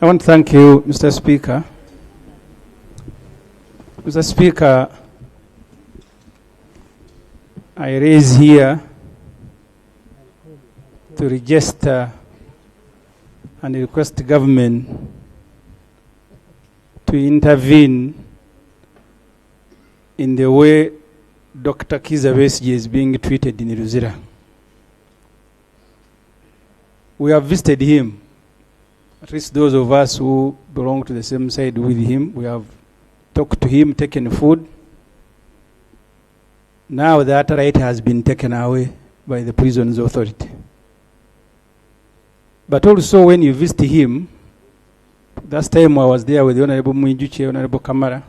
I want to thank you, Mr. Speaker. Mr. Speaker, I raise here to register and request the government to intervene in the way Dr. Kizza Besigye is being treated in Luzira. We have visited him, at least those of us who belong to the same side with him. We have talked to him, taken food. Now that right has been taken away by the prisons authority. But also when you visit him, last time I was there with the Honorable Muijuche, Honorable Kamara,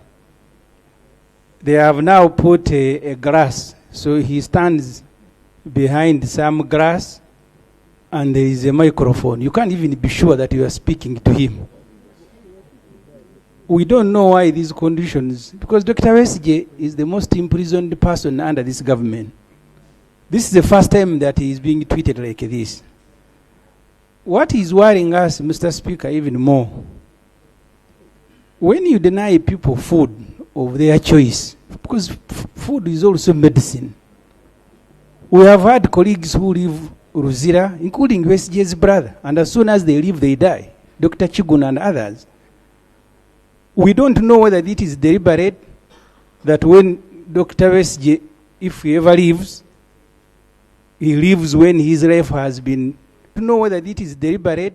they have now put a grass, so he stands behind some grass and there is a microphone. You can't even be sure that you are speaking to him. We don't know why these conditions, because Dr. Besigye is the most imprisoned person under this government. This is the first time that he is being treated like this. What is worrying us, Mr. Speaker, even more, when you deny people food of their choice, because food is also medicine. We have had colleagues who leave Luzira, including Besigye's brother, and as soon as they leave, they die. Dr. Chigun and others. We don't know whether it is deliberate that when Dr. Besigye, if he ever leaves, he leaves when his life has been. To know whether it is deliberate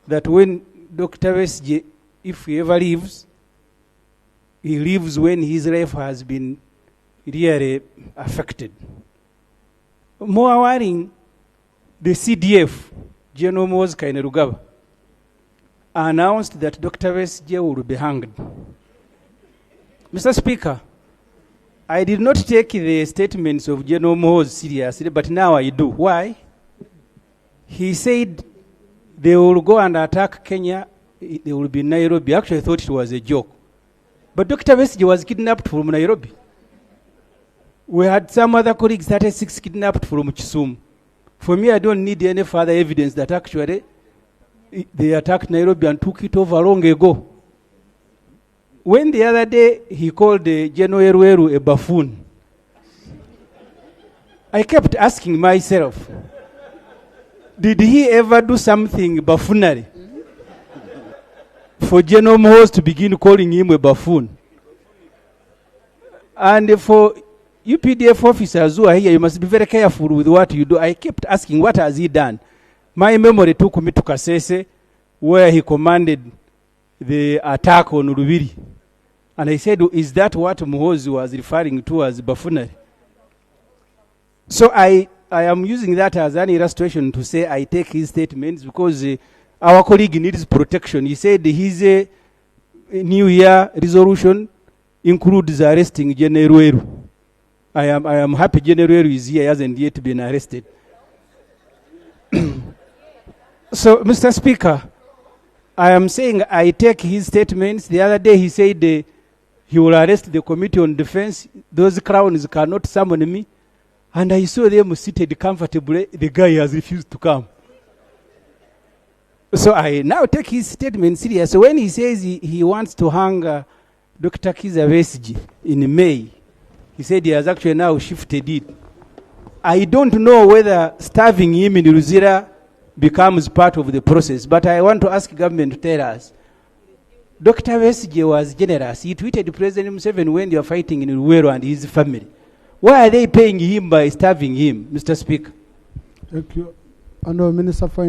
that when Dr. Besigye, if he ever leaves, he leaves when his life has been really affected. More worrying, the CDF, General Moses Kainerugaba, announced that Dr. Besigye will be hanged. Mr. Speaker, I did not take the statements of General Moses seriously, but now I do. Why? He said they will go and attack Kenya, they will be in Nairobi. Actually, I thought it was a joke. But Dr. Besigye was kidnapped from Nairobi. We had some other colleagues, 36 kidnapped from Kisumu. For me, I don't need any further evidence that actually they attacked Nairobi and took it over long ago. When the other day he called General Erueru a buffoon, I kept asking myself, did he ever do something buffoonery for General Moses to begin calling him a buffoon? And for UPDF officers who are here, you must be very careful with what you do. I kept asking, what has he done? My memory took me to Kasese, where he commanded the attack on Rubiri. And I said, is that what Muhoozi was referring to as buffoonery? So I am using that as an illustration to say I take his statements because our colleague needs protection. He said his New Year resolution includes arresting General Erueru. I am happy General Erueru is here, he hasn't yet been arrested. So, Mr. Speaker, I am saying I take his statements. The other day he said he will arrest the Committee on Defense. Those crowns cannot summon me. And I saw them seated comfortably. The guy has refused to come. So I now take his statement serious. So when he says he wants to hang Dr. Kizza Besigye in May, he said he has actually now shifted it. I don't know whether starving him in Luzira becomes part of the process, but I want to ask government to tell us. Dr. Besigye was generous. He tweeted President Museveni when they were fighting in Luweero and his family. Why are they paying him by starving him, Mr. Speaker? Thank you. Honourable Minister for